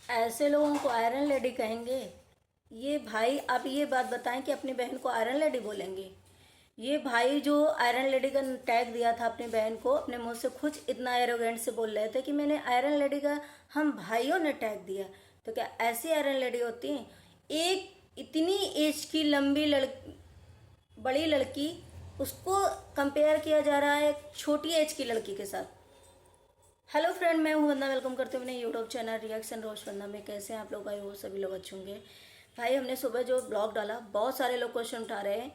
ऐसे लोगों को आयरन लेडी कहेंगे? ये भाई आप ये बात बताएं कि अपनी बहन को आयरन लेडी बोलेंगे? ये भाई जो आयरन लेडी का टैग दिया था अपनी बहन को, अपने मुंह से खुद इतना एरोगेंट से बोल रहे थे कि मैंने आयरन लेडी का, हम भाइयों ने टैग दिया। तो क्या ऐसी आयरन लेडी होती है? एक इतनी एज की लंबी बड़ी लड़की, उसको कंपेयर किया जा रहा है एक छोटी एज की लड़की के साथ। हेलो फ्रेंड, मैं हूं वंदना। वेलकम करते हुए अपने यूट्यूब चैनल रिएक्शन रोज वंदना में। कैसे हैं आप लोग? भाई वो सभी लोग अच्छे होंगे। भाई हमने सुबह जो ब्लॉग डाला, बहुत सारे लोग क्वेश्चन उठा रहे हैं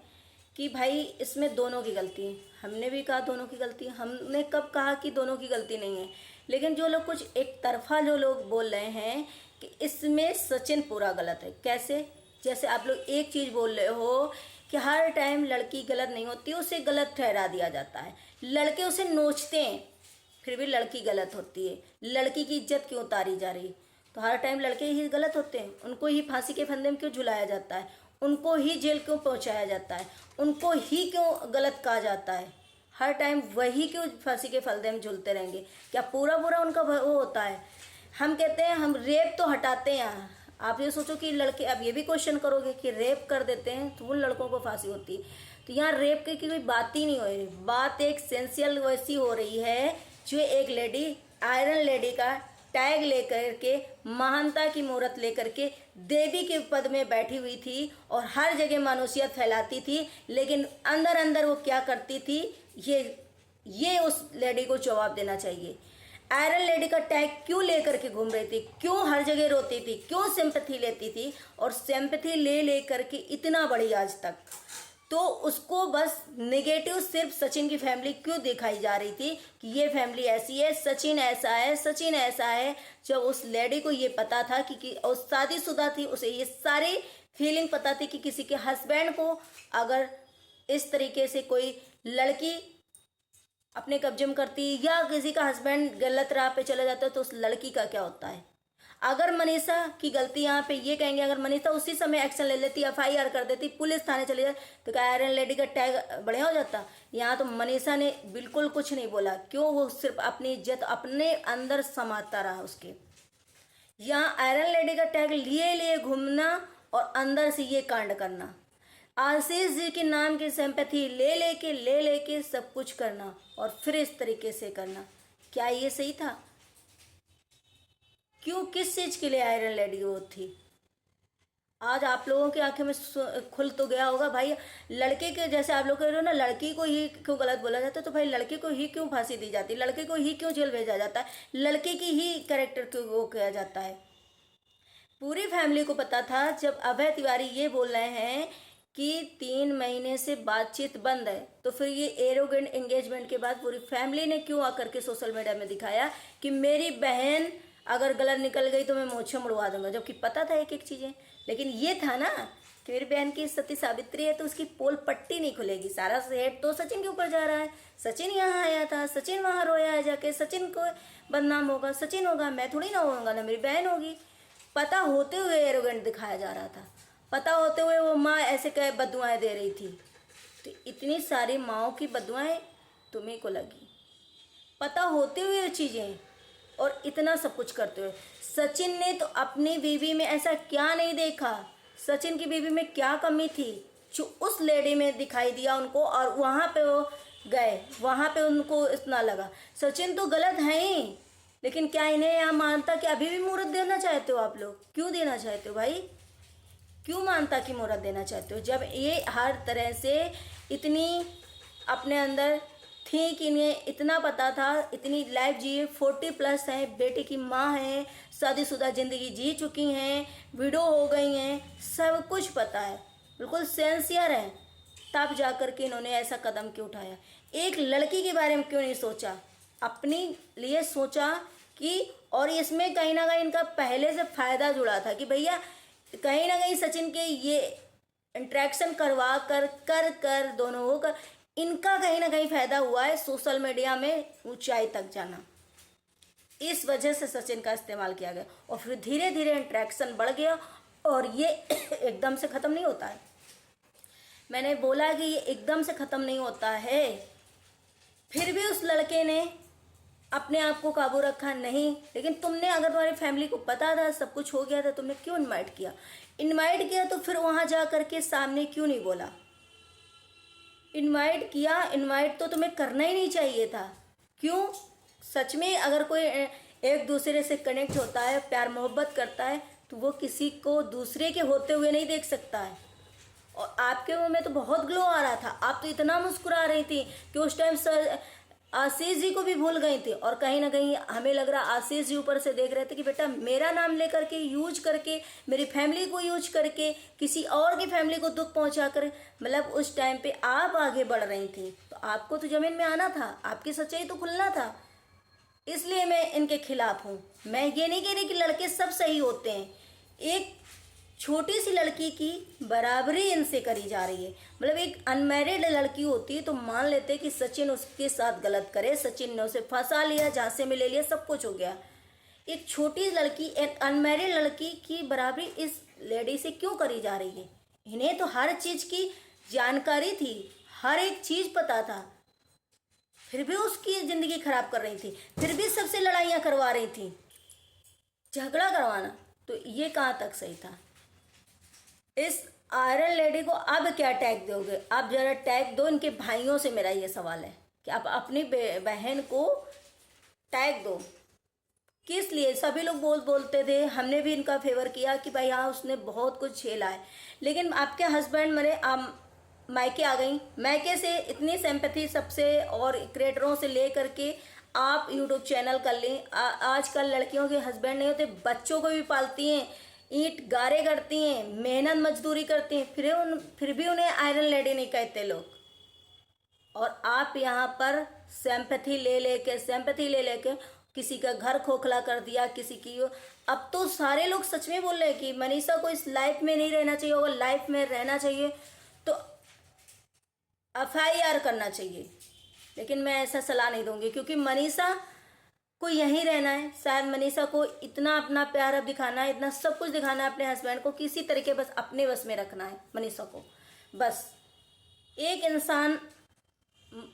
कि भाई इसमें दोनों की गलती है। हमने भी कहा दोनों की गलती है। हमने कब कहा कि दोनों की गलती नहीं है? लेकिन जो लोग कुछ एक तरफा जो लोग बोल रहे हैं कि इसमें सचिन पूरा गलत है। कैसे? जैसे आप लोग एक चीज़ बोल रहे हो कि हर टाइम लड़की गलत नहीं होती, उसे गलत ठहरा दिया जाता है। लड़के उसे नोचते हैं, फिर भी लड़की गलत होती है। लड़की की इज्जत क्यों उतारी जा रही? तो हर टाइम लड़के ही गलत होते हैं? उनको ही फांसी के फंदे में क्यों झुलाया जाता है? उनको ही जेल क्यों पहुंचाया जाता है? उनको ही क्यों गलत कहा जाता है? हर टाइम वही क्यों फांसी के फंदे में झूलते रहेंगे? क्या पूरा पूरा उनका वो होता है? हम कहते हैं हम रेप तो हटाते हैं। आप ये सोचो कि लड़के, अब ये भी क्वेश्चन करोगे कि रेप कर देते हैं तो उन लड़कों को फांसी होती है। तो यहाँ रेप की कोई बात ही नहीं हो रही। बात एक सेंसियल वैसी हो रही है जो एक लेडी आयरन लेडी का टैग लेकर के, महानता की मूर्त लेकर के देवी के पद में बैठी हुई थी और हर जगह मानुषियत फैलाती थी। लेकिन अंदर अंदर वो क्या करती थी, ये उस लेडी को जवाब देना चाहिए। आयरन लेडी का टैग क्यों लेकर के घूम रही थी? क्यों हर जगह रोती थी? क्यों सिंपैथी लेती थी? और सिंपैथी ले लेकर के इतना बड़ी आज तक, तो उसको बस नेगेटिव सिर्फ सचिन की फैमिली क्यों दिखाई जा रही थी कि ये फैमिली ऐसी है, सचिन ऐसा है, सचिन ऐसा है। जब उस लेडी को ये पता था कि और शादीशुदा थी, उसे ये सारी फीलिंग पता थी कि किसी के हस्बैंड को अगर इस तरीके से कोई लड़की अपने कब्जे में करती या किसी का हस्बैंड गलत राह पे चला जाता है तो उस लड़की का क्या होता है। अगर मनीषा की गलती, यहाँ पे ये कहेंगे अगर मनीषा उसी समय एक्शन ले लेती, एफआईआर कर देती, पुलिस थाने चली जाती, तो क्या आयरन लेडी का टैग बढ़िया हो जाता? यहाँ तो मनीषा ने बिल्कुल कुछ नहीं बोला। क्यों? वो सिर्फ अपनी इज्जत अपने अंदर समाता रहा उसके। यहाँ आयरन लेडी का टैग लिए लिए घूमना और अंदर से ये कांड करना, आशीष जी के नाम की सिंपैथी ले लेके सब कुछ करना और फिर इस तरीके से करना, क्या ये सही था? क्यों? किस चीज के लिए आयरन लेडी वो थी? आज आप लोगों की आंखें में खुल तो गया होगा भाई। लड़के के जैसे आप लोग कह रहे हो ना, लड़की को ही क्यों गलत बोला जाता है, तो भाई लड़के को ही क्यों फांसी दी जाती है? लड़के को ही क्यों जेल भेजा जाता है? लड़के की ही कैरेक्टर क्यों वो किया जाता है? पूरी फैमिली को पता था। जब अभय तिवारी ये बोल रहे हैं कि 3 महीने से बातचीत बंद है, तो फिर ये एरोगेंट एंगेजमेंट के बाद पूरी फैमिली ने क्यों आकर के सोशल मीडिया में दिखाया कि मेरी बहन अगर गलत निकल गई तो मैं मूछें मुड़वा दूंगा, जबकि पता था एक एक चीजें। लेकिन ये था ना कि मेरी बहन की सती सावित्री है तो उसकी पोल पट्टी नहीं खुलेगी। सारा हेड तो सचिन के ऊपर जा रहा है। सचिन यहाँ आया था, सचिन वहां रोया है जाके, सचिन को बदनाम होगा, सचिन होगा, मैं थोड़ी ना होऊंगा, ना मेरी बहन होगी। पता होते हुए एरोगेंट दिखाया जा रहा था। पता होते हुए वो माँ ऐसे कह बदुआएं दे रही थी। तो इतनी सारी माओं की बदुआएं तुम्ही को लगी, पता होते हुए चीजें, और इतना सब कुछ करते हुए। सचिन ने तो अपनी बीवी में ऐसा क्या नहीं देखा? सचिन की बीवी में क्या कमी थी जो उस लेडी में दिखाई दिया उनको, और वहां पे वो गए, वहां पे उनको इतना लगा। सचिन तो गलत है ही, लेकिन क्या इन्हें यहाँ मानता कि अभी भी मुहूर्त देना चाहते हो आप लोग? क्यों देना चाहते हो भाई? क्यों मानता कि मुहूर्त देना चाहते हो जब ये हर तरह से इतनी अपने अंदर थी कि इन्हें इतना पता था, इतनी लाइफ जिए, 40+ हैं, बेटे की माँ हैं, शादीशुदा जिंदगी जी चुकी हैं, विडो हो गई हैं, सब कुछ पता है, बिल्कुल सेंसियर हैं। तब जाकर के इन्होंने ऐसा कदम क्यों उठाया? एक लड़की के बारे में क्यों नहीं सोचा? अपनी लिए सोचा कि, और इसमें कहीं ना कहीं इनका पहले से फायदा जुड़ा था कि भैया कहीं ना कहीं सचिन के ये इंट्रैक्शन करवा कर कर कर दोनों होकर इनका कहीं ना कहीं फायदा हुआ है सोशल मीडिया में ऊंचाई तक जाना। इस वजह से सचिन का इस्तेमाल किया गया और फिर धीरे धीरे इंट्रैक्शन बढ़ गया और ये एकदम से खत्म नहीं होता है। मैंने बोला कि ये एकदम से खत्म नहीं होता है। फिर भी उस लड़के ने अपने आप को काबू रखा नहीं। लेकिन तुमने, अगर तुम्हारी फैमिली को पता था, सब कुछ हो गया था, तुमने क्यों इनवाइट किया? इनवाइट किया तो फिर वहां जा करके सामने क्यों नहीं बोला? इनवाइट किया, इनवाइट तो तुम्हें करना ही नहीं चाहिए था। क्यों? सच में अगर कोई एक दूसरे से कनेक्ट होता है, प्यार मोहब्बत करता है, तो वो किसी को दूसरे के होते हुए नहीं देख सकता है। और आपके मुंह में तो बहुत ग्लो आ रहा था, आप तो इतना मुस्कुरा रही थी कि उस टाइम सर आशीष जी को भी भूल गई थी। और कहीं ना कहीं हमें लग रहा आशीष जी ऊपर से देख रहे थे कि बेटा मेरा नाम लेकर के यूज करके, मेरी फैमिली को यूज करके, किसी और की फैमिली को दुख पहुंचा कर, मतलब उस टाइम पे आप आगे बढ़ रही थी, तो आपको तो जमीन में आना था, आपकी सच्चाई तो खुलना था। इसलिए मैं इनके खिलाफ हूँ। मैं ये नहीं कह रही कि लड़के सब सही होते हैं, एक छोटी सी लड़की की बराबरी इनसे करी जा रही है। मतलब एक अनमैरिड लड़की होती है तो मान लेते कि सचिन उसके साथ गलत करे, सचिन ने उसे फंसा लिया, झांसे में ले लिया, सब कुछ हो गया। एक छोटी लड़की, एक अनमैरिड लड़की की बराबरी इस लेडी से क्यों करी जा रही है? इन्हें तो हर चीज की जानकारी थी, हर एक चीज पता था, फिर भी उसकी जिंदगी खराब कर रही थी, फिर भी सबसे लड़ाइयाँ करवा रही थी। झगड़ा करवाना तो ये कहाँ तक सही था? इस आयरन लेडी को अब क्या टैग दोगे? आप जरा टैग दो। इनके भाइयों से मेरा ये सवाल है कि आप अपनी बहन को टैग दो। किस लिए? सभी लोग बोलते थे, हमने भी इनका फेवर किया कि भाई हाँ उसने बहुत कुछ झेला है, लेकिन आपके हस्बैंड मरे, मायके आ गई, मायके से इतनी सिंपैथी सबसे और क्रिएटरों से ले करके आप यूट्यूब चैनल कर लें। आजकल लड़कियों के हस्बैंड नहीं होते, बच्चों को भी पालती हैं, ईंट गारे करती हैं, मेहनत मजदूरी करती हैं, फिर भी उन्हें आयरन लेडी नहीं कहते लोग। और आप यहाँ पर सिंपैथी ले लेके किसी का घर खोखला कर दिया, किसी की। अब तो सारे लोग सच में बोल रहे हैं कि मनीषा को इस लाइफ में नहीं रहना चाहिए, अगर लाइफ में रहना चाहिए तो FIR करना चाहिए। लेकिन मैं ऐसा सलाह नहीं दूंगी, क्योंकि मनीषा को यहीं रहना है। शायद मनीषा को इतना अपना प्यार अब दिखाना है, इतना सब कुछ दिखाना है अपने हस्बैंड को, किसी तरीके बस अपने बस में रखना है मनीषा को। बस एक इंसान,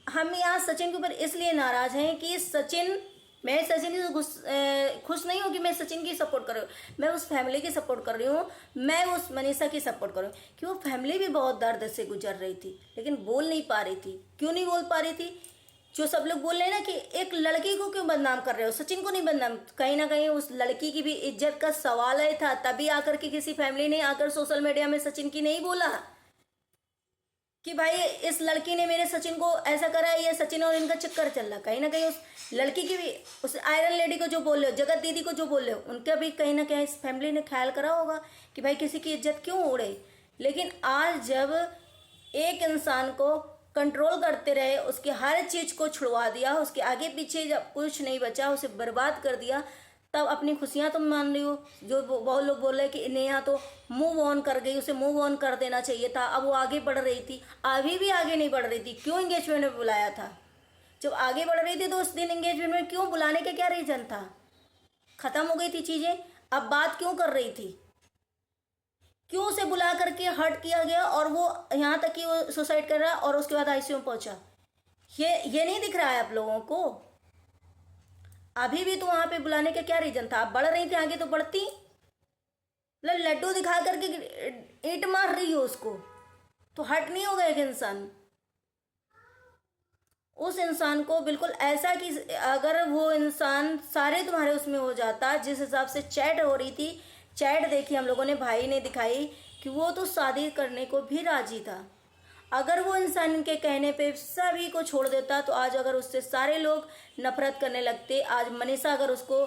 हम यहाँ सचिन के ऊपर इसलिए नाराज हैं कि सचिन, मैं सचिन की खुश नहीं हूँ कि मैं सचिन की सपोर्ट कर रही हूँ, मैं उस फैमिली की सपोर्ट कर रही हूँ, मैं उस मनीषा की सपोर्ट कर रही हूँ कि वो फैमिली भी बहुत दर्द से गुजर रही थी, लेकिन बोल नहीं पा रही थी। क्यों नहीं बोल पा रही थी? जो सब लोग बोल रहे हैं ना कि एक लड़की को क्यों बदनाम कर रहे हो, सचिन को नहीं बदनाम, कहीं ना कहीं उस लड़की की भी इज्जत का सवाल है था, तभी आकर के किसी फैमिली ने आकर सोशल मीडिया में सचिन की नहीं बोला कि भाई इस लड़की ने मेरे सचिन को ऐसा करा है, ये सचिन और इनका चक्कर चल रहा। कहीं ना कहीं उस लड़की की भी, उस आयरन लेडी को जो बोल रहे हो, जगत दीदी को जो बोल रहे हो, उनका भी कहीं ना कहीं इस फैमिली ने ख्याल करा होगा कि भाई किसी की इज्जत क्यों उड़े। लेकिन आज जब एक इंसान को कंट्रोल करते रहे, उसके हर चीज को छुड़वा दिया, उसके आगे पीछे जब कुछ नहीं बचा, उसे बर्बाद कर दिया, तब अपनी खुशियां तुम मान रही हो। जो बहुत लोग बोल रहे हैं कि नेहा तो मूव ऑन कर गई, उसे मूव ऑन कर देना चाहिए था, अब वो आगे बढ़ रही थी। अभी भी आगे नहीं बढ़ रही थी, क्यों एंगेजमेंट में बुलाया था? जब आगे बढ़ रही थी तो उस दिन एंगेजमेंट में क्यों बुलाने का क्या रीजन था? खत्म हो गई थी चीजें, अब बात क्यों कर रही थी? क्यों उसे बुला करके हर्ट किया गया और वो यहाँ तक कि वो सुसाइड कर रहा और उसके बाद ICU में पहुंचा? ये नहीं दिख रहा है आप लोगों को? अभी भी तो वहां पे बुलाने का क्या रीजन था? आप बढ़ रही थी आगे तो बढ़ती, मतलब लड्डू दिखा करके ईंट मार रही हो उसको, तो हर्ट नहीं होगा एक इंसान? उस इंसान को बिल्कुल ऐसा कि अगर वो इंसान सारे तुम्हारे उसमें हो जाता, जिस हिसाब से चैट हो रही थी, चैट देखी हम लोगों ने, भाई ने दिखाई कि वो तो शादी करने को भी राजी था। अगर वो इंसान इनके कहने पे सभी को छोड़ देता तो आज अगर उससे सारे लोग नफरत करने लगते, आज मनीषा अगर उसको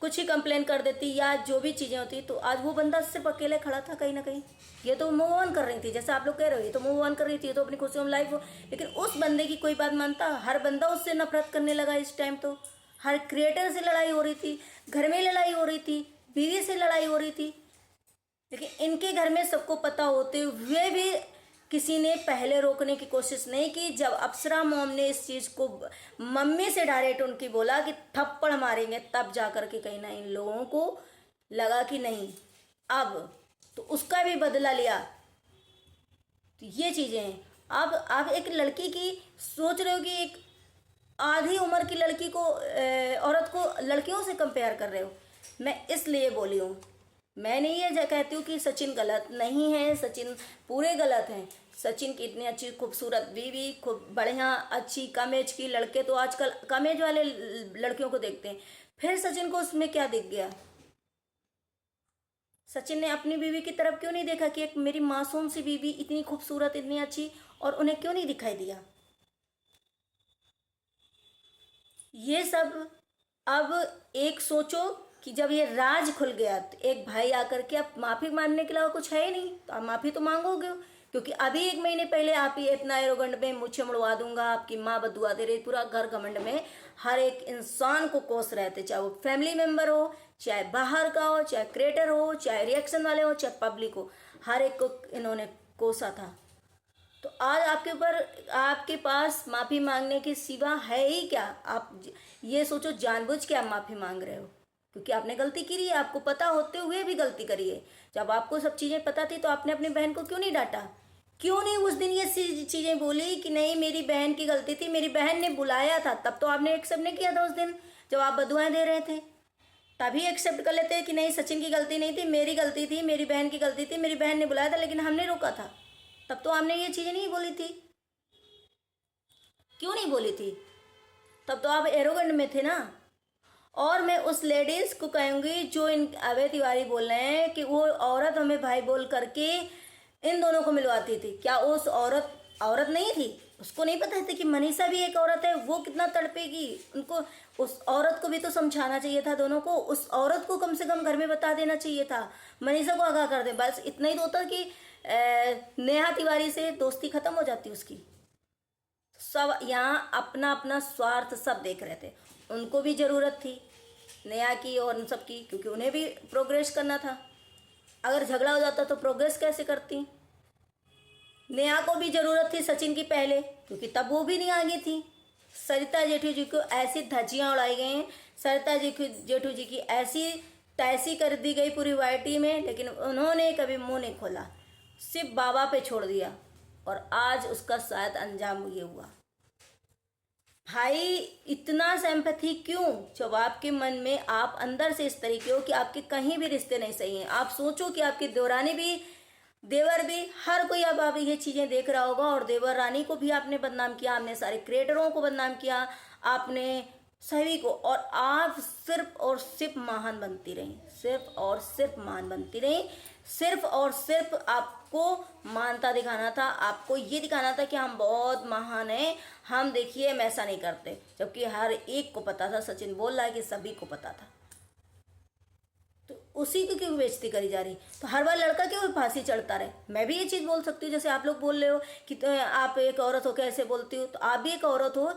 कुछ ही कंप्लेन कर देती या जो भी चीज़ें होती, तो आज वो बंदा सिर्फ अकेले खड़ा था कहीं ना कहीं। ये तो मूव ऑन कर रही थी, जैसे आप लोग कह रहे हो, ये तो मूव ऑन कर रही थी, ये तो अपनी खुशियों में लाइफ हो। लेकिन उस बंदे की कोई बात मानता? हर बंदा उससे नफरत करने लगा इस टाइम। तो हर क्रिएटर से लड़ाई हो रही थी, घर में लड़ाई हो रही थी, बीवी से लड़ाई हो रही थी। लेकिन इनके घर में सबको पता होते हुए भी किसी ने पहले रोकने की कोशिश नहीं की। जब अप्सरा मॉम ने इस चीज़ को मम्मी से डायरेक्ट उनकी बोला कि थप्पड़ मारेंगे, तब जाकर के कहीं ना इन लोगों को लगा कि नहीं, अब तो उसका भी बदला लिया। तो ये चीज़ें हैं। अब आप एक लड़की की सोच रहे हो कि एक आधी उम्र की लड़की को औरत को लड़कियों से कंपेयर कर रहे हो। मैं इसलिए बोली हूँ। मैं नहीं ये कहती हूँ कि सचिन गलत नहीं है, सचिन पूरे गलत हैं। सचिन की इतनी अच्छी खूबसूरत बीवी, खूब बढ़िया अच्छी कम एज की लड़के तो आजकल कम एज वाले लड़कियों को देखते हैं। फिर सचिन को उसमें क्या दिख गया? सचिन ने अपनी बीवी की तरफ क्यों नहीं देखा कि एक मेरी मासूम सी बीवी इतनी खूबसूरत इतनी अच्छी, और उन्हें क्यों नहीं दिखाई दिया? ये सब अब एक सोचो कि जब ये राज खुल गया तो एक भाई आकर के अब माफी मांगने के अलावा कुछ है ही नहीं, तो आप माफी तो मांगोगे, क्योंकि अभी 1 महीने पहले आप ये इतना एरोगेंट में मुझे मुड़वा दूंगा, आपकी माँ बदुआ दे रही, पूरा घर घमंड में हर एक इंसान को कोस रहे थे, चाहे वो फैमिली मेंबर हो, चाहे बाहर का हो, चाहे क्रिएटर हो, चाहे रिएक्शन वाले हो, चाहे पब्लिक हो, हर एक को इन्होंने कोसा था। तो आज आपके ऊपर, आपके पास माफी मांगने के सिवा है ही क्या? आप ये सोचो जानबूझ के आप माफी मांग रहे हो क्योंकि आपने गलती की है, आपको पता होते हुए भी गलती करी है। जब आपको सब चीजें पता थी तो आपने अपनी बहन को क्यों नहीं डांटा? क्यों नहीं उस दिन ये चीजें बोली कि नहीं मेरी बहन की गलती थी, मेरी बहन ने बुलाया था, तब तो आपने एक्सेप्ट नहीं किया था उस दिन जब आप बदुआएं दे रहे थे। तभी एक्सेप्ट कर लेते कि नहीं सचिन की गलती नहीं थी, मेरी गलती थी, मेरी बहन की गलती थी, मेरी बहन ने बुलाया था लेकिन हमने रोका था। तब तो आपने ये चीजें नहीं बोली थी। क्यों नहीं बोली थी? तब तो आप एरोगेंट में थे ना। और मैं उस लेडीज को कहूंगी जो इन अभय तिवारी बोल रहे हैं कि वो औरत हमें भाई बोल करके इन दोनों को मिलवाती थी, क्या उस औरत औरत नहीं थी? उसको नहीं पता था कि मनीषा भी एक औरत है, वो कितना तड़पेगी? उनको उस औरत को भी तो समझाना चाहिए था, दोनों को। उस औरत को कम से कम घर में बता देना चाहिए था, मनीषा को आगाह कर दे। बस इतना ही तो होता कि नेहा तिवारी से दोस्ती खत्म हो जाती उसकी। सब यहाँ अपना अपना स्वार्थ सब देख रहे थे। उनको भी जरूरत थी नेहा की और उन सब की, क्योंकि उन्हें भी प्रोग्रेस करना था। अगर झगड़ा हो जाता तो प्रोग्रेस कैसे करती? नेहा को भी जरूरत थी सचिन की पहले, क्योंकि तब वो भी नहीं आगे थी। सरिता जेठू जी को ऐसी धज्जियां उड़ाई गई हैं, सरिता जेठू जी की ऐसी तैसी कर दी गई पूरी वाईटी में, लेकिन उन्होंने कभी मुंह नहीं खोला, सिर्फ बाबा पे छोड़ दिया। और आज उसका शायद अंजाम ये हुआ। भाई इतना सिंपैथी क्यों जब आपके मन में आप अंदर से इस तरीके हो कि आपके कहीं भी रिश्ते नहीं सही हैं? आप सोचो कि आपकी देवरानी भी, देवर भी, हर कोई अब आप ये चीजें देख रहा होगा। और देवर रानी को भी आपने बदनाम किया, आपने सारे क्रिएटरों को बदनाम किया, आपने सभी को, और आप सिर्फ और सिर्फ महान बनती रही, सिर्फ और सिर्फ महान बनती रही। सिर्फ और सिर्फ आपको मानता दिखाना था, आपको ये दिखाना था कि हम बहुत महान हैं, हम देखिए हम ऐसा नहीं करते, जबकि हर एक को पता था, सचिन बोल रहा है कि सभी को पता था। तो उसी को क्यों बेइज्जती करी जा रही? तो हर बार लड़का क्यों फांसी चढ़ता रहे? मैं भी ये चीज़ बोल सकती हूँ, जैसे आप लोग बोल रहे हो कि तो आप एक औरत हो कैसे बोलती हो, तो आप भी एक औरत हो।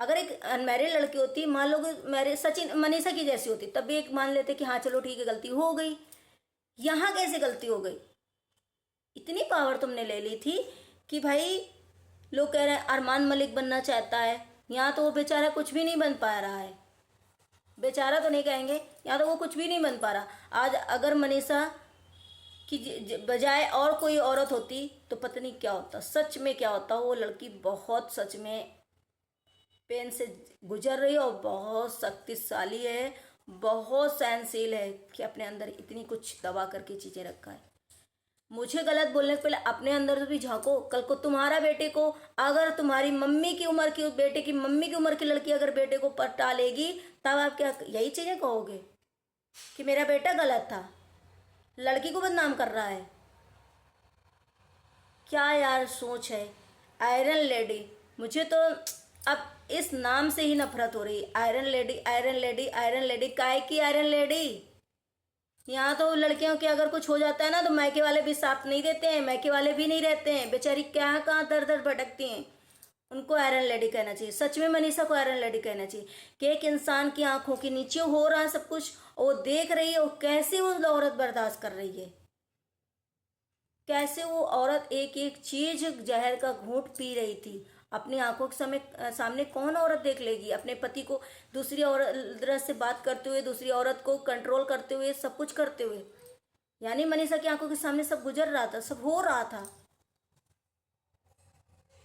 अगर एक अनमैरिड लड़की होती, मान लो मैरिज सचिन मनीषा की जैसी होती, तब भी एक मान लेते कि हाँ चलो ठीक है गलती हो गई। यहाँ कैसे गलती हो गई? इतनी पावर तुमने ले ली थी कि भाई लोग कह रहे हैं अरमान मलिक बनना चाहता है, यहाँ तो वो बेचारा कुछ भी नहीं बन पा रहा है। बेचारा तो नहीं कहेंगे, यहाँ तो वो कुछ भी नहीं बन पा रहा। आज अगर मनीषा की बजाय और कोई औरत होती तो पता नहीं क्या होता, सच में क्या होता। वो लड़की बहुत सच में पेन से गुजर रही है और बहुत शक्तिशाली है, बहुत सहनशील है कि अपने अंदर इतनी कुछ दबा करके चीज़ें रखा है। मुझे गलत बोलने से पहले अपने अंदर भी झांको। कल को तुम्हारा बेटे को, अगर तुम्हारी मम्मी की उम्र की, बेटे की मम्मी की उम्र की लड़की अगर बेटे को पटा लेगी, तब आप क्या यही चीज़ें कहोगे कि मेरा बेटा गलत था, लड़की को बदनाम कर रहा है? क्या यार सोच है। आयरन लेडी, मुझे तो अब इस नाम से ही नफरत हो रही। Iron lady, iron lady, iron lady, काय की आयरन लेडी? यहाँ तो लड़कियों के अगर कुछ हो जाता है ना तो मायके वाले भी साथ नहीं देते हैं, मायके वाले भी नहीं रहते हैं, बेचारी क्या कहाँ दर दर भटकती हैं। उनको आयरन लेडी कहना चाहिए। सच में मनीषा को आयरन लेडी कहना चाहिए कि एक इंसान की आंखों के नीचे हो रहा है सब कुछ, और वो देख रही है, वो कैसे वो औरत बर्दाश्त कर रही है, कैसे वो औरत एक एक चीज जहर का घूंट पी रही थी। अपनी आंखों के सामने कौन औरत देख लेगी अपने पति को दूसरी औरत से बात करते हुए, दूसरी औरत को कंट्रोल करते हुए, सब कुछ करते हुए? यानी मनीषा की आंखों के सामने सब गुजर रहा था, सब हो रहा था,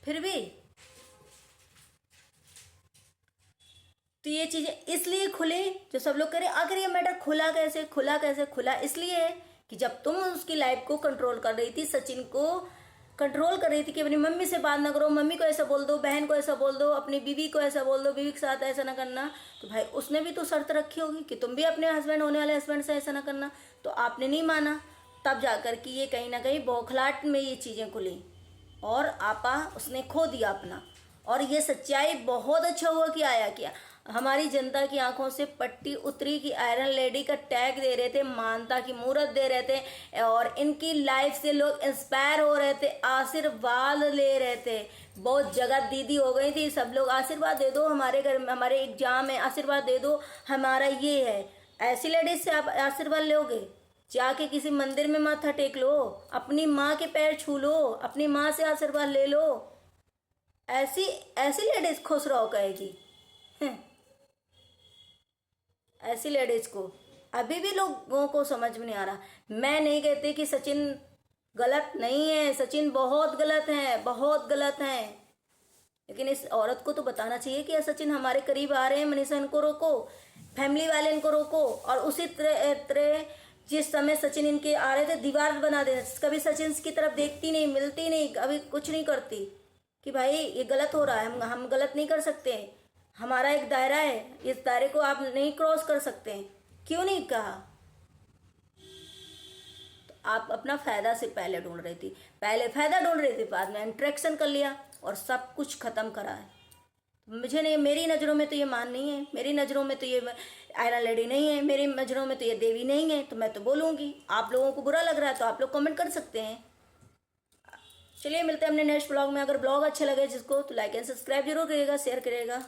फिर भी तो ये चीज़ें इसलिए खुली जो सब लोग करें। आखिर ये मैटर खुला इसलिए है कि जब तुम उसकी लाइफ को कंट्रोल कर रही थी, सचिन को कंट्रोल कर रही थी कि अपनी मम्मी से बात ना करो, मम्मी को ऐसा बोल दो, बहन को ऐसा बोल दो, अपनी बीवी को ऐसा बोल दो, बीवी के साथ ऐसा ना करना, तो भाई उसने भी तो शर्त रखी होगी कि तुम भी अपने हस्बैंड, होने वाले हस्बैंड से ऐसा ना करना। तो आपने नहीं माना, तब जाकर कि ये कहीं ना कहीं बौखलाहट में ये चीज़ें खुली और आपा उसने खो दिया अपना। और ये सच्चाई बहुत अच्छा हुआ कि आया क्या, हमारी जनता की आंखों से पट्टी उतरी कि आयरन लेडी का टैग दे रहे थे, मानता की मुहूर्त दे रहे थे और इनकी लाइफ से लोग इंस्पायर हो रहे थे, आशीर्वाद ले रहे थे। बहुत जगह दीदी हो गई थी, सब लोग आशीर्वाद दे दो, हमारे घर में हमारे एग्जाम है, आशीर्वाद दे दो, हमारा ये है। ऐसी लेडीज से आप आशीर्वाद लोगे? जाके किसी मंदिर में माथा टेक लो, अपनी माँ के पैर छू लो, अपनी माँ से आशीर्वाद ले लो। ऐसी ऐसी लेडीज खुश रहो कहेगी? ऐसी लेडीज को अभी भी लोगों को समझ में नहीं आ रहा। मैं नहीं कहती कि सचिन गलत नहीं है, सचिन बहुत गलत है, बहुत गलत है, लेकिन इस औरत को तो बताना चाहिए कि सचिन हमारे करीब आ रहे हैं, मनीषा इनको रोको, फैमिली वाले इनको रोको। और उसी तरह जिस समय सचिन इनके आ रहे थे, दीवार बना दे, कभी सचिन की तरफ देखती नहीं, मिलती नहीं, कभी कुछ नहीं करती कि भाई ये गलत हो रहा है, हम गलत नहीं कर सकते, हमारा एक दायरा है, इस दायरे को आप नहीं क्रॉस कर सकते। क्यों नहीं कहा? तो आप अपना फायदा से पहले ढूंढ रही थी, पहले फायदा ढूंढ रही थी, बाद में इंट्रैक्शन कर लिया और सब कुछ खत्म करा है। मुझे नहीं, मेरी नज़रों में तो ये मान नहीं है, मेरी नज़रों में तो ये आयरन लेडी नहीं है, मेरी नज़रों में तो ये देवी नहीं है। तो मैं तो बोलूँगी, आप लोगों को बुरा लग रहा है तो आप लोग कमेंट कर सकते हैं। चलिए मिलते हैं अपने नेक्स्ट ब्लॉग में। अगर ब्लॉग अच्छे लगे जिसको तो लाइक एंड सब्सक्राइब जरूर करिएगा, शेयर करिएगा।